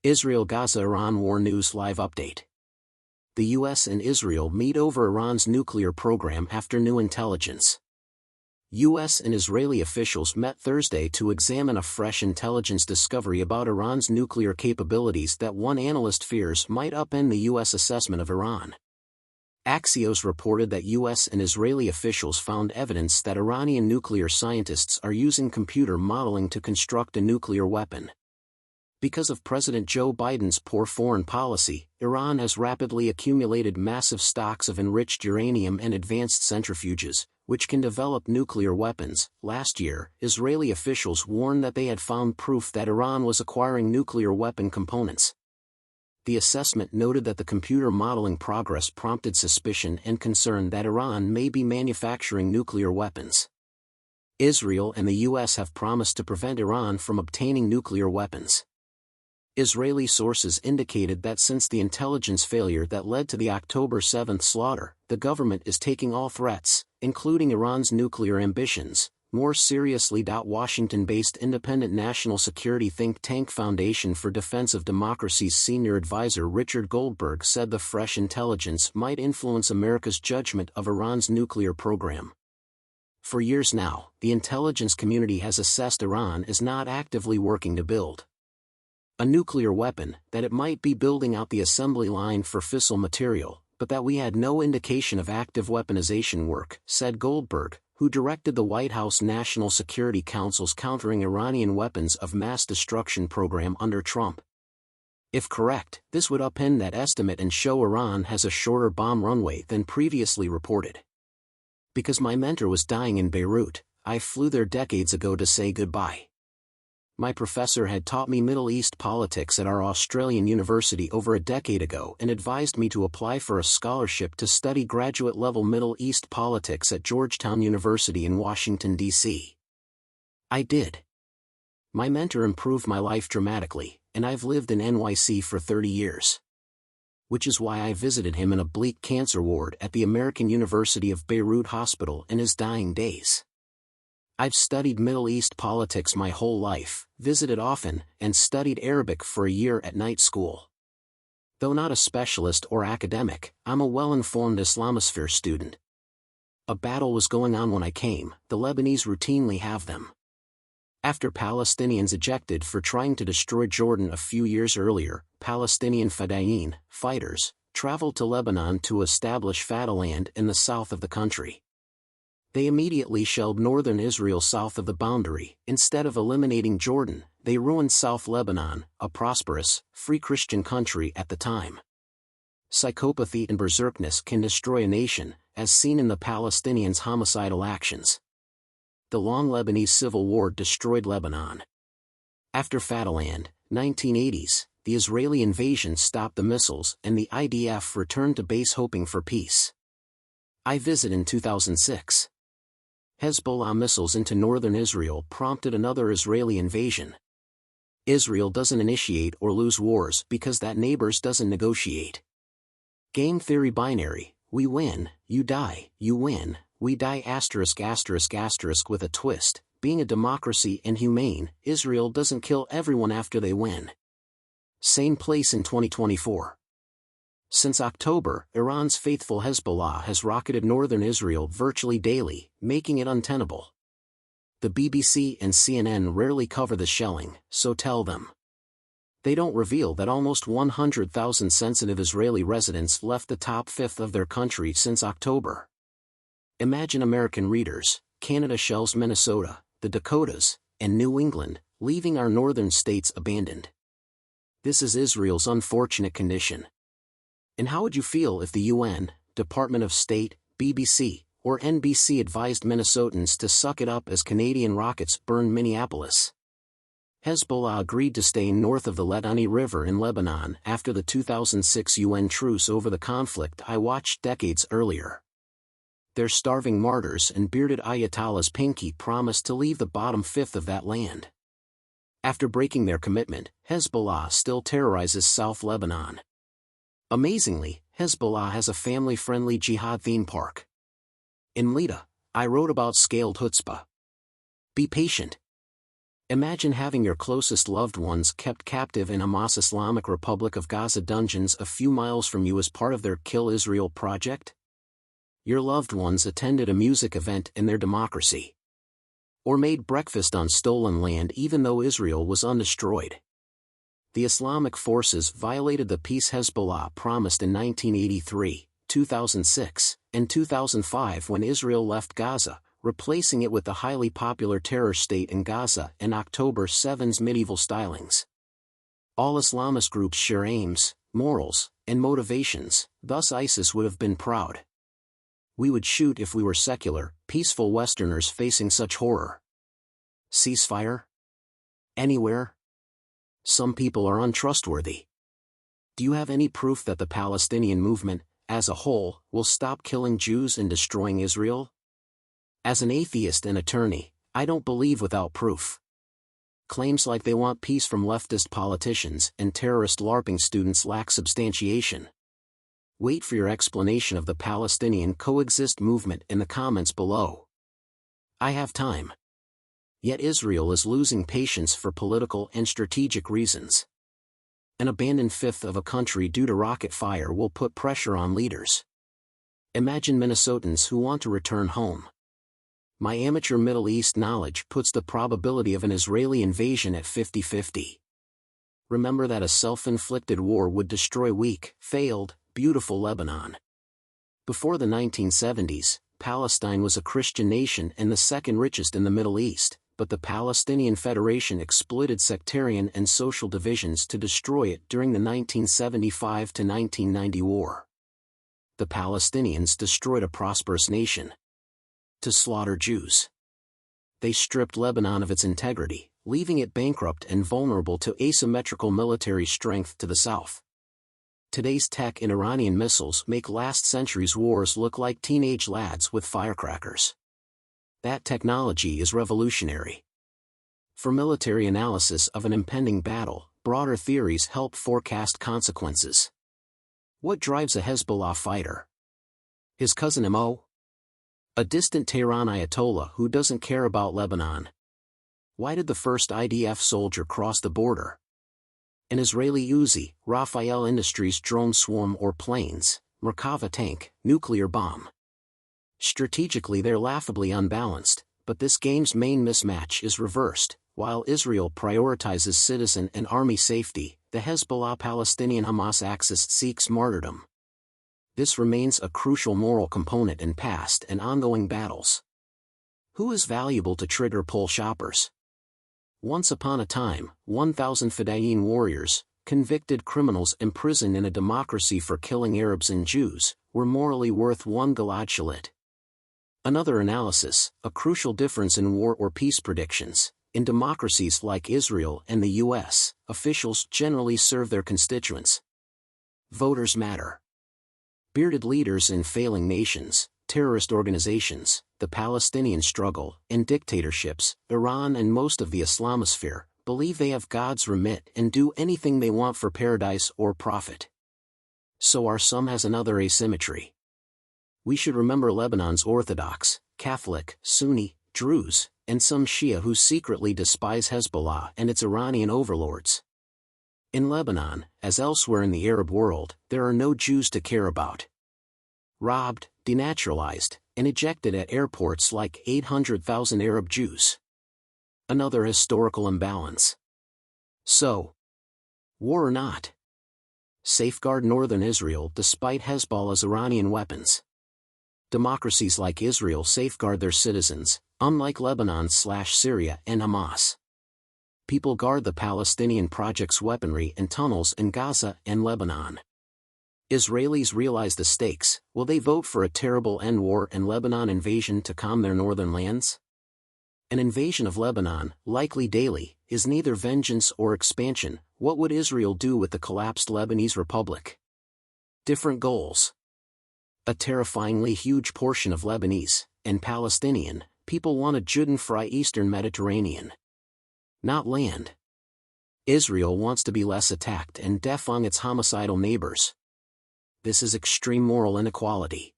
Israel-Gaza Iran War News Live Update. The U.S. and Israel meet over Iran's nuclear program after new intelligence. U.S. and Israeli officials met Thursday to examine a fresh intelligence discovery about Iran's nuclear capabilities that one analyst fears might upend the U.S. assessment of Iran. Axios reported that U.S. and Israeli officials found evidence that Iranian nuclear scientists are using computer modeling to construct a nuclear weapon. Because of President Joe Biden's poor foreign policy, Iran has rapidly accumulated massive stocks of enriched uranium and advanced centrifuges, which can develop nuclear weapons. Last year, Israeli officials warned that they had found proof that Iran was acquiring nuclear weapon components. The assessment noted that the computer modeling progress prompted suspicion and concern that Iran may be manufacturing nuclear weapons. Israel and the U.S. have promised to prevent Iran from obtaining nuclear weapons. Israeli sources indicated that since the intelligence failure that led to the October 7 slaughter, the government is taking all threats, including Iran's nuclear ambitions, more seriously. Washington-based independent national security think tank Foundation for Defense of Democracy's senior advisor Richard Goldberg said the fresh intelligence might influence America's judgment of Iran's nuclear program. For years now, the intelligence community has assessed Iran as not actively working to build a nuclear weapon, that it might be building out the assembly line for fissile material, but that we had no indication of active weaponization work, said Goldberg, who directed the White House National Security Council's Countering Iranian Weapons of Mass Destruction program under Trump. If correct, this would upend that estimate and show Iran has a shorter bomb runway than previously reported. Because my mentor was dying in Beirut, I flew there decades ago to say goodbye. My professor had taught me Middle East politics at our Australian university over a decade ago and advised me to apply for a scholarship to study graduate-level Middle East politics at Georgetown University in Washington, D.C. I did. My mentor improved my life dramatically, and I've lived in NYC for 30 years. Which is why I visited him in a bleak cancer ward at the American University of Beirut Hospital in his dying days. I've studied Middle East politics my whole life, visited often, and studied Arabic for a year at night school. Though not a specialist or academic, I'm a well-informed Islamosphere student. A battle was going on when I came. The Lebanese routinely have them. After Palestinians ejected for trying to destroy Jordan a few years earlier, Palestinian Fedayeen, fighters, traveled to Lebanon to establish Fatahland in the south of the country. They immediately shelled northern Israel south of the boundary. Instead of eliminating Jordan, they ruined South Lebanon, a prosperous, free Christian country at the time. Psychopathy and berserkness can destroy a nation, as seen in the Palestinians' homicidal actions. The long Lebanese civil war destroyed Lebanon. After Fatahland, 1980s, the Israeli invasion stopped the missiles and the IDF returned to base hoping for peace. I visited in 2006. Hezbollah missiles into northern Israel prompted another Israeli invasion. Israel doesn't initiate or lose wars because that neighbors doesn't negotiate. Game theory binary: we win, you die, you win, we die **** with a twist. Being a democracy and humane, Israel doesn't kill everyone after they win. Same place in 2024. Since October, Iran's faithful Hezbollah has rocketed northern Israel virtually daily, making it untenable. The BBC and CNN rarely cover the shelling, so tell them. They don't reveal that almost 100,000 sensitive Israeli residents left the top fifth of their country since October. Imagine American readers: Canada shells Minnesota, the Dakotas, and New England, leaving our northern states abandoned. This is Israel's unfortunate condition. And how would you feel if the UN, Department of State, BBC, or NBC advised Minnesotans to suck it up as Canadian rockets burned Minneapolis? Hezbollah agreed to stay north of the Litani River in Lebanon after the 2006 UN truce over the conflict I watched decades earlier. Their starving martyrs and bearded Ayatollah's pinky promised to leave the bottom fifth of that land. After breaking their commitment, Hezbollah still terrorizes South Lebanon. Amazingly, Hezbollah has a family-friendly jihad theme park. In Lida, I wrote about scaled chutzpah. Be patient. Imagine having your closest loved ones kept captive in Hamas Islamic Republic of Gaza dungeons a few miles from you as part of their Kill Israel project? Your loved ones attended a music event in their democracy. Or made breakfast on stolen land even though Israel was undestroyed. The Islamic forces violated the peace Hezbollah promised in 1983, 2006, and 2005 when Israel left Gaza, replacing it with the highly popular terror state in Gaza and October 7's medieval stylings. All Islamist groups share aims, morals, and motivations, thus ISIS would have been proud. We would shoot if we were secular, peaceful Westerners facing such horror. Ceasefire? Anywhere? Some people are untrustworthy. Do you have any proof that the Palestinian movement, as a whole, will stop killing Jews and destroying Israel? As an atheist and attorney, I don't believe without proof. Claims like they want peace from leftist politicians and terrorist LARPing students lack substantiation. Wait for your explanation of the Palestinian coexist movement in the comments below. I have time. Yet Israel is losing patience for political and strategic reasons. An abandoned fifth of a country due to rocket fire will put pressure on leaders. Imagine Minnesotans who want to return home. My amateur Middle East knowledge puts the probability of an Israeli invasion at 50-50. Remember that a self-inflicted war would destroy weak, failed, beautiful Lebanon. Before the 1970s, Palestine was a Christian nation and the second richest in the Middle East, but the Palestinian Federation exploited sectarian and social divisions to destroy it during the 1975-1990 war. The Palestinians destroyed a prosperous nation. To slaughter Jews. They stripped Lebanon of its integrity, leaving it bankrupt and vulnerable to asymmetrical military strength to the south. Today's tech and Iranian missiles make last century's wars look like teenage lads with firecrackers. That technology is revolutionary. For military analysis of an impending battle, broader theories help forecast consequences. What drives a Hezbollah fighter? His cousin Mo? A distant Tehran Ayatollah who doesn't care about Lebanon. Why did the first IDF soldier cross the border? An Israeli Uzi, Rafael Industries drone swarm or planes, Merkava tank, nuclear bomb. Strategically they're laughably unbalanced, but this game's main mismatch is reversed. While Israel prioritizes citizen and army safety, the Hezbollah-Palestinian-Hamas axis seeks martyrdom. This remains a crucial moral component in past and ongoing battles. Who is valuable to trigger-pull shoppers? Once upon a time, 1,000 Fedayeen warriors, convicted criminals imprisoned in a democracy for killing Arabs and Jews, were morally worth one Gilad Shalit. Another analysis, a crucial difference in war or peace predictions. In democracies like Israel and the US, officials generally serve their constituents. Voters matter. Bearded leaders in failing nations, terrorist organizations, the Palestinian struggle, and dictatorships, Iran and most of the Islamosphere, believe they have God's remit and do anything they want for paradise or profit. So our sum has another asymmetry. We should remember Lebanon's Orthodox, Catholic, Sunni, Druze, and some Shia who secretly despise Hezbollah and its Iranian overlords. In Lebanon, as elsewhere in the Arab world, there are no Jews to care about. Robbed, denaturalized, and ejected at airports like 800,000 Arab Jews. Another historical imbalance. So, war or not? Safeguard northern Israel despite Hezbollah's Iranian weapons. Democracies like Israel safeguard their citizens, unlike Lebanon/Syria and Hamas. People guard the Palestinian project's weaponry and tunnels in Gaza and Lebanon. Israelis realize the stakes. Will they vote for a terrible end war and Lebanon invasion to calm their northern lands? An invasion of Lebanon, likely daily, is neither vengeance or expansion. What would Israel do with the collapsed Lebanese Republic? Different goals. A terrifyingly huge portion of Lebanese, and Palestinian, people want a Juden-free Eastern Mediterranean. Not land. Israel wants to be less attacked and defang its homicidal neighbors. This is extreme moral inequality.